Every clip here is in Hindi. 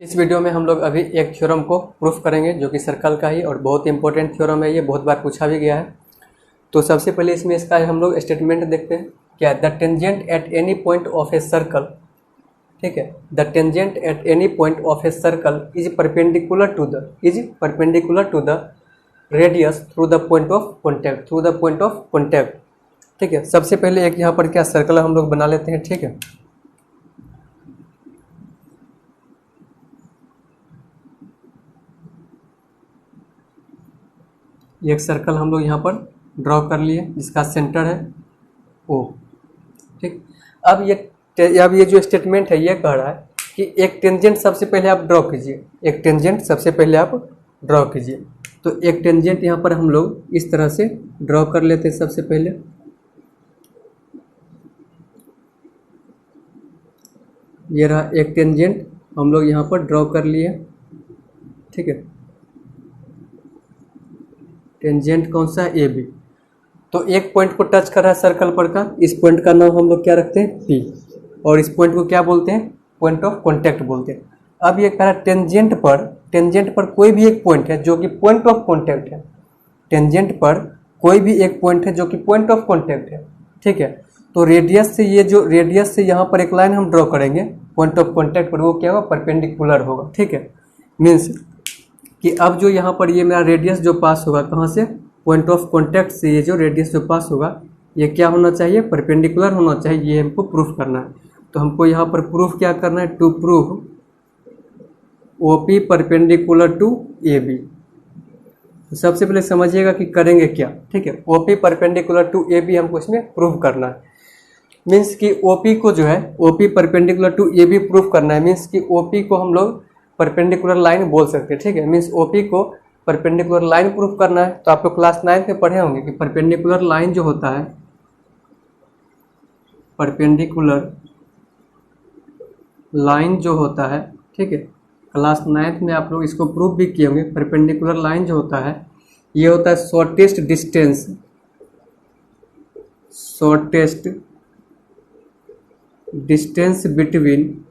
इस वीडियो में हम लोग अभी एक थ्योरम को प्रूफ करेंगे जो कि सर्कल का ही और बहुत इंपॉर्टेंट थ्योरम है। ये बहुत बार पूछा भी गया है। तो सबसे पहले इसमें इसका हम लोग स्टेटमेंट देखते हैं। क्या the tangent at any point of a circle, ठीक है, the tangent at any point of a circle is perpendicular to the radius through the point of contact. ठीक है, सबसे पहले एक यहाँ पर क्या सर्कल हम लोग बना लेते हैं। ठीक है, एक सर्कल हम लोग यहाँ पर ड्रॉ कर लिए जिसका सेंटर है ओ। ठीक, अब ये जो स्टेटमेंट है ये कह रहा है कि एक टेंजेंट सबसे पहले आप ड्रॉ कीजिए। तो एक टेंजेंट यहाँ पर हम लोग इस तरह से ड्रॉ कर लेते हैं। सबसे पहले ये रहा एक टेंजेंट हम लोग यहाँ पर ड्रॉ कर लिए। ठीक है, टेंजेंट कौन सा है, ए बी। तो एक पॉइंट को टच कर रहा है सर्कल पर का, इस पॉइंट का नाम हम लोग क्या रखते हैं, पी, और इस पॉइंट को क्या बोलते हैं, पॉइंट ऑफ कॉन्टैक्ट बोलते हैं। अब ये कह रहा है टेंजेंट पर कोई भी एक पॉइंट है जो कि पॉइंट ऑफ कॉन्टैक्ट है। टेंजेंट पर कोई भी एक पॉइंट है जो कि पॉइंट ऑफ कॉन्टैक्ट है। ठीक है, तो रेडियस से यहाँ पर एक लाइन हम ड्रॉ करेंगे पॉइंट ऑफ कॉन्टैक्ट पर, वो क्या होगा, परपेंडिकुलर होगा। ठीक है, मीन्स कि अब जो यहाँ पर ये मेरा रेडियस जो पास होगा कहाँ से, पॉइंट ऑफ कॉन्टैक्ट से, ये जो रेडियस जो पास होगा ये क्या होना चाहिए, परपेंडिकुलर होना चाहिए। ये हमको प्रूफ करना है। तो हमको यहाँ पर प्रूफ क्या करना है, to prove OP perpendicular to AB। तो सबसे पहले समझिएगा कि करेंगे क्या। ठीक है, OP परपेंडिकुलर टू AB हमको इसमें प्रूव करना है। मीन्स कि OP को जो है OP perpendicular to AB proof करना है। मीन्स कि OP को हम लोग परपेंडिकुलर लाइन बोल सकते हैं। ठीक है, मीन्स OP को परपेंडिकुलर लाइन प्रूफ करना है। तो आप लोग क्लास 9 में पढ़े होंगे कि परपेंडिकुलर लाइन जो होता है, परपेंडिकुलर लाइन जो होता है, ठीक है, क्लास 9 में आप लोग इसको प्रूफ भी किए होंगे। परपेंडिकुलर लाइन जो होता है ये होता है shortest distance between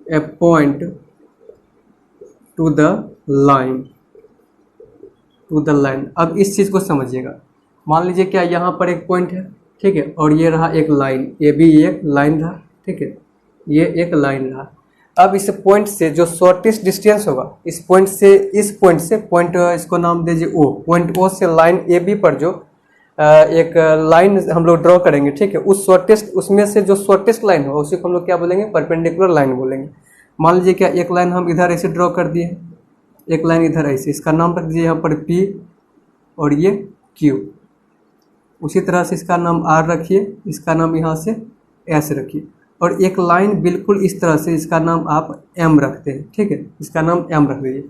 A point two the line. अब इस चीज़ को समझिएगा। मान लीजिए क्या यहाँ पर एक पॉइंट है, ठीक है, और ये रहा एक लाइन, ये भी एक लाइन रहा। ठीक है, ये एक लाइन रहा। अब इस पॉइंट से जो शॉर्टेस्ट डिस्टेंस होगा, इस पॉइंट से पॉइंट इसको नाम दीजिए O, पॉइंट O से लाइन AB पर जो एक लाइन हम लोग ड्रॉ करेंगे। ठीक है, उसमें से जो शॉर्टेस्ट लाइन होगा उसी को हम लोग क्या बोलेंगे, परपेंडिकुलर लाइन बोलेंगे। मान लीजिए क्या एक लाइन हम इधर ऐसे ड्रॉ कर दिए, एक लाइन इधर ऐसे, इसका नाम रख दीजिए यहाँ पर P और ये Q। उसी तरह से इसका नाम R रखिए, इसका नाम यहाँ से S रखिए, और एक लाइन बिल्कुल इस तरह से, इसका नाम आप M रखते हैं। ठीक है, इसका नाम M रख दीजिए।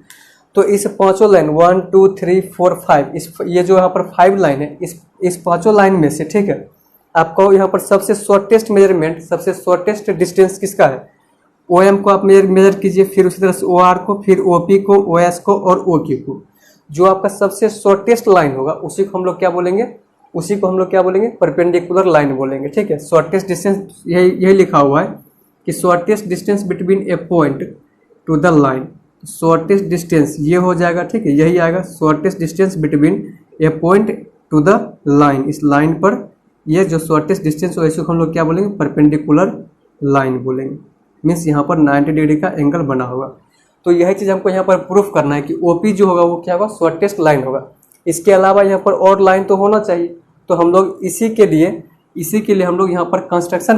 तो इस पांचों लाइन 1 2 3 4 5, ये जो यहाँ पर 5 लाइन है, इस पांचों लाइन में से, ठीक है, आपको यहाँ पर सबसे शॉर्टेस्ट डिस्टेंस किसका है, OM को आप मेजर कीजिए, फिर उसी तरह से OR को, फिर OP को, OS को और OQ को। जो आपका सबसे शॉर्टेस्ट लाइन होगा उसी को हम लोग क्या बोलेंगे, परपेंडिकुलर लाइन बोलेंगे। ठीक है, शॉर्टेस्ट डिस्टेंस यही लिखा हुआ है कि shortest distance between A point two the line. Shortest distance ये हो जाएगा। ठीक है, यही आएगा, shortest distance between A point two the line. इस लाइन पर ये जो शॉर्टेस्ट डिस्टेंस हो, इसको हम लोग क्या बोलेंगे, परपेंडिकुलर लाइन बोलेंगे। मीन्स यहाँ पर 90 डिग्री का एंगल बना होगा। तो यही चीज़ हमको यहाँ पर प्रूफ करना है कि OP जो होगा वो क्या होगा, शॉर्टेस्ट लाइन होगा। इसके अलावा यहाँ पर और लाइन तो होना चाहिए। तो हम लोग इसी के लिए हम लोग यहाँ पर कंस्ट्रक्शन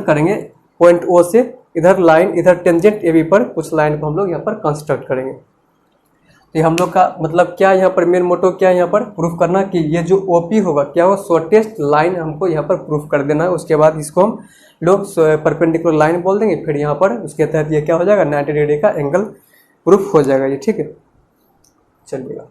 करेंगे। पॉइंट O से इधर टेंजेंट AB पर कुछ लाइन को हम लोग यहाँ पर कंस्ट्रक्ट करेंगे। तो हम लोग का मतलब क्या यहाँ पर मेन मोटो क्या है, यहाँ पर प्रूफ करना कि ये जो OP होगा क्या होगा, शॉर्टेस्ट लाइन हमको यहाँ पर प्रूफ कर देना है। उसके बाद इसको हम लोग परपेंडिकुलर लाइन बोल देंगे। फिर यहाँ पर उसके तहत ये क्या हो जाएगा, 90 डिग्री का एंगल प्रूफ हो जाएगा ये। ठीक है, चलिएगा।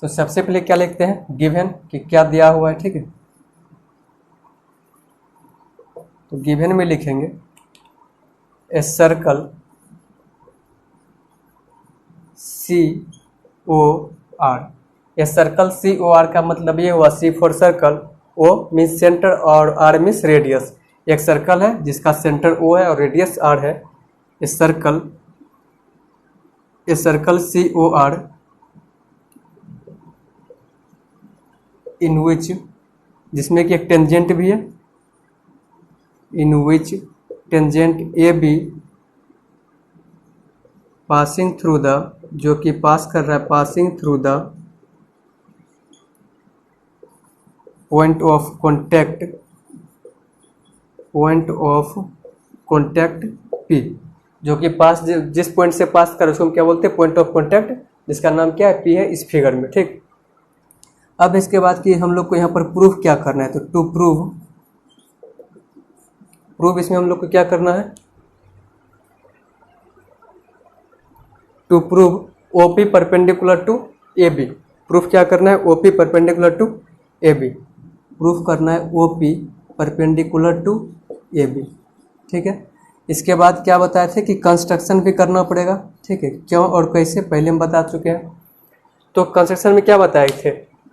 तो सबसे पहले क्या लिखते हैं, गिवन, कि क्या दिया हुआ है। ठीक है, तो गिवन में लिखेंगे a circle C O R. ये सर्कल सी ओ आर का मतलब ये हुआ, C for circle, O means centre और आर मीन्स रेडियस। एक सर्कल है जिसका सेंटर ओ है और रेडियस आर है। इस circle C O are in विच, जिसमें कि एक टेंजेंट भी है, in which tangent A B passing through the, जो कि पास कर रहा है, passing through the point of contact P, जो कि पास जिस पॉइंट से पास कर उसको हम क्या बोलते हैं, पॉइंट ऑफ कॉन्टैक्ट, जिसका नाम क्या है, पी है इस फिगर में। ठीक, अब इसके बाद कि हम लोग को यहाँ पर प्रूफ क्या करना है, तो टू प्रूफ इसमें हम लोग को क्या करना है, to prove O P perpendicular to A B. Proof क्या करना है, O P perpendicular to A B, proof करना है O P perpendicular to A B. ठीक है, इसके बाद क्या बताए थे कि कंस्ट्रक्शन भी करना पड़ेगा। ठीक है, क्यों और कैसे पहले हम बता चुके हैं। तो कंस्ट्रक्शन में क्या बताए थे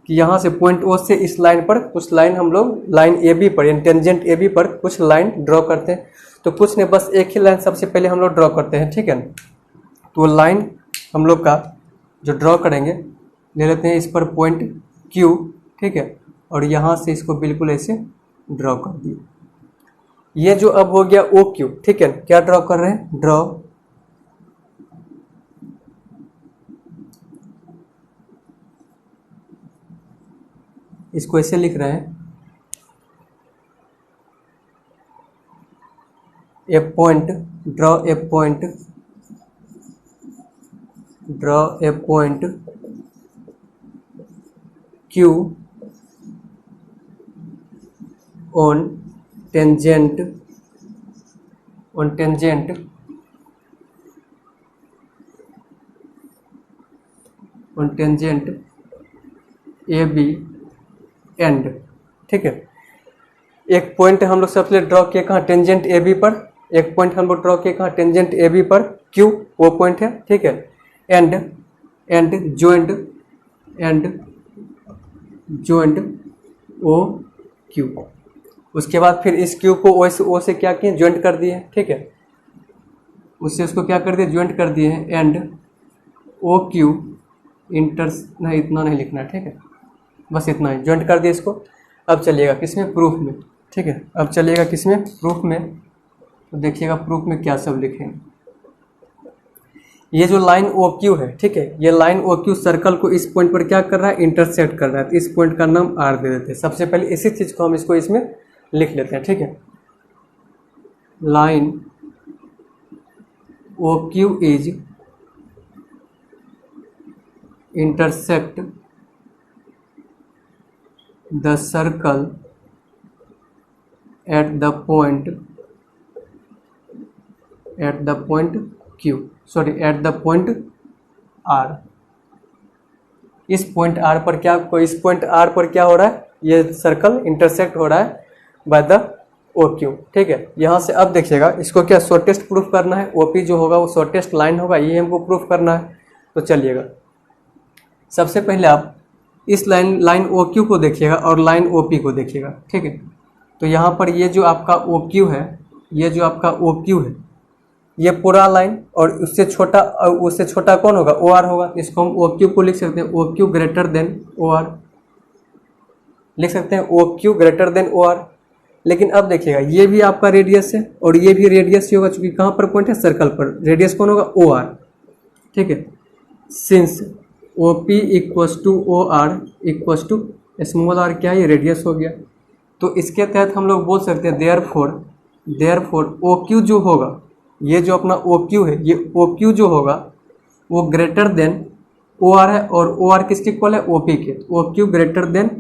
कि यहाँ से पॉइंट ओ से इस लाइन पर कुछ लाइन हम लोग लाइन ए बी पर, यानी टेंजेंट ए बी पर कुछ लाइन ड्रॉ करते हैं। तो कुछ ने बस एक ही लाइन सबसे पहले हम लोग ड्रॉ करते हैं। ठीक है, तो लाइन हम लोग का जो ड्रॉ करेंगे, ले लेते हैं इस पर पॉइंट क्यू। ठीक है, और यहाँ से इसको बिल्कुल ऐसे ड्रॉ कर दिए। ये जो अब हो गया ओ क्यू। ठीक है, क्या ड्रॉ कर रहे हैं, ड्रॉ इसको ऐसे लिख रहे हैं, a point, draw a point Q on tangent AB end. ठीक है, एक पॉइंट हम लोग सबसे ड्रॉ किए कहाँ, टेंजेंट ए बी पर। एक पॉइंट हम लोग ड्रॉ किए कहाँ, टेंजेंट ए बी पर, क्यू वो पॉइंट है। ठीक है, एंड जॉइंट ओ क्यू। उसके बाद फिर इस क्यू को ओ से क्या किए, ज्वाइंट कर दिए। ठीक है, उससे उसको क्या कर दिए, ज्वाइंट कर दिए हैं। एंड ओ क्यू नहीं, इतना नहीं लिखना है। ठीक है, बस इतना ही, ज्वाइंट कर दिए इसको। अब चलिएगा किसमें, प्रूफ में। ठीक है, अब चलिएगा किसमें, प्रूफ में। तो देखिएगा प्रूफ में क्या सब लिखेंगे। ये जो लाइन ओ क्यू है, ठीक है, ये लाइन ओ क्यू सर्कल को इस पॉइंट पर क्या कर रहा है, इंटरसेक्ट कर रहा है। तो इस पॉइंट का नाम आर दे देते हैं। सबसे पहले इसी चीज को हम इसको इसमें लिख लेते हैं। ठीक है, line O Q is intersect the circle at the point Q, sorry at the point R। इस पॉइंट R पर क्या, इस पॉइंट R पर क्या हो रहा है, ये सर्कल इंटरसेक्ट हो रहा है बाय द OQ। ठीक है, यहाँ से अब देखिएगा इसको क्या शॉर्टेस्ट प्रूफ करना है, OP जो होगा वो शॉर्टेस्ट लाइन होगा, ये हमको प्रूफ करना है। तो चलिएगा सबसे पहले आप इस लाइन OQ को देखिएगा और लाइन OP को देखिएगा। ठीक है, तो यहाँ पर ये जो आपका OQ है, ये जो आपका OQ है, ये पूरा लाइन, और उससे छोटा कौन होगा, OR होगा। इसको हम OQ को लिख सकते हैं OQ ग्रेटर देन OR, लिख सकते हैं OQ ग्रेटर देन OR। लेकिन अब देखिएगा ये भी आपका रेडियस है और ये भी रेडियस ही होगा, चूंकि कहाँ पर पॉइंट है, सर्कल पर। रेडियस कौन होगा, OR। ठीक है, since OP equals to OR equals to small r, क्या है, ये रेडियस हो गया। तो इसके तहत हम लोग बोल सकते हैं देयरफॉर OQ जो होगा, ये जो अपना OQ है, ये OQ जो होगा वो ग्रेटर देन OR है, और OR किसके इक्वल है, OP के। OQ ग्रेटर देन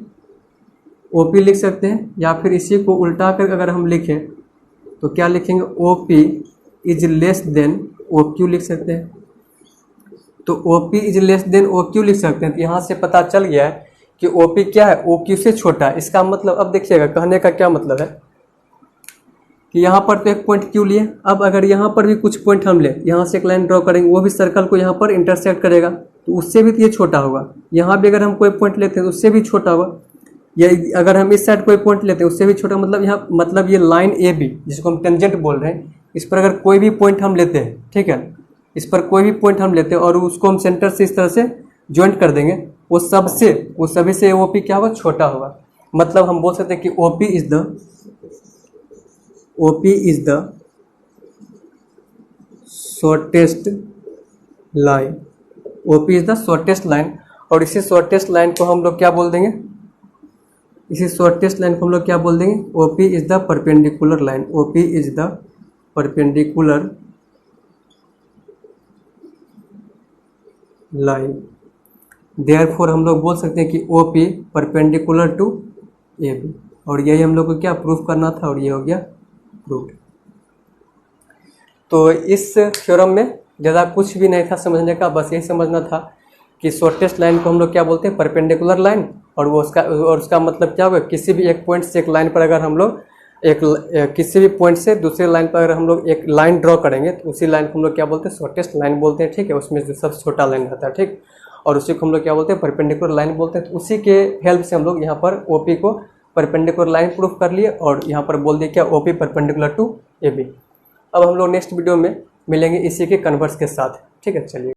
OP लिख सकते हैं, या फिर इसी को उल्टा कर अगर हम लिखें तो क्या लिखेंगे, OP is less than OQ लिख सकते हैं। तो OP is less than OQ लिख सकते हैं। तो यहाँ से पता चल गया है कि OP क्या है, OQ से छोटा है। इसका मतलब अब देखिएगा कहने का क्या मतलब है कि यहाँ पर तो एक पॉइंट क्यों लिए, अब अगर यहाँ पर भी कुछ पॉइंट हम ले, यहाँ से एक लाइन ड्रॉ करेंगे, वो भी सर्कल को यहाँ पर इंटरसेक्ट करेगा, तो उससे भी तो ये छोटा होगा। यहाँ भी अगर हम कोई पॉइंट लेते हैं तो उससे भी छोटा होगा, या अगर हम इस साइड कोई पॉइंट लेते हैं उससे भी छोटा, मतलब यहाँ मतलब ये लाइन ए बी जिसको हम टेंजेंट बोल रहे हैं, इस पर अगर कोई भी पॉइंट हम लेते हैं, ठीक है, इस पर कोई भी पॉइंट हम लेते हैं और उसको हम सेंटर से इस तरह से ज्वाइंट कर देंगे, वो सभी से ओपी क्या होगा, छोटा होगा। मतलब हम बोल सकते हैं कि OP is the shortest line, O P is the shortest line. और इसी शॉर्टेस्ट लाइन को हम लोग क्या बोल देंगे, O P is the perpendicular line, O P is the perpendicular line. Therefore हम लोग बोल सकते हैं कि O P perpendicular to A B, और यही हम लोग को क्या प्रूफ करना था, और ये हो गया प्रूफ। तो इस थ्योरम में ज़्यादा कुछ भी नहीं था समझने का, बस यही समझना था कि शॉर्टेस्ट लाइन को हम लोग क्या बोलते हैं, परपेंडिकुलर लाइन, और वो उसका मतलब क्या होगा, किसी भी एक पॉइंट से एक लाइन पर अगर हम लोग किसी भी पॉइंट से दूसरे लाइन पर अगर हम लोग एक लाइन ड्रॉ करेंगे तो उसी लाइन को हम लोग क्या बोलते हैं, शॉर्टेस्ट लाइन बोलते हैं, ठीक है। उसमें जो सबसे छोटा लाइन रहता है, ठीक, और उसी को हम लोग क्या बोलते हैं, परपेंडिकुलर लाइन बोलते हैं। तो उसी के हेल्प से हम लोग यहाँ पर ओपी को परपेंडिकुलर लाइन प्रूफ कर लिए, और यहाँ पर बोल दिए क्या, O P perpendicular to A B. अब हम लोग नेक्स्ट वीडियो में मिलेंगे इसी के कन्वर्स के साथ, ठीक है, चलिए।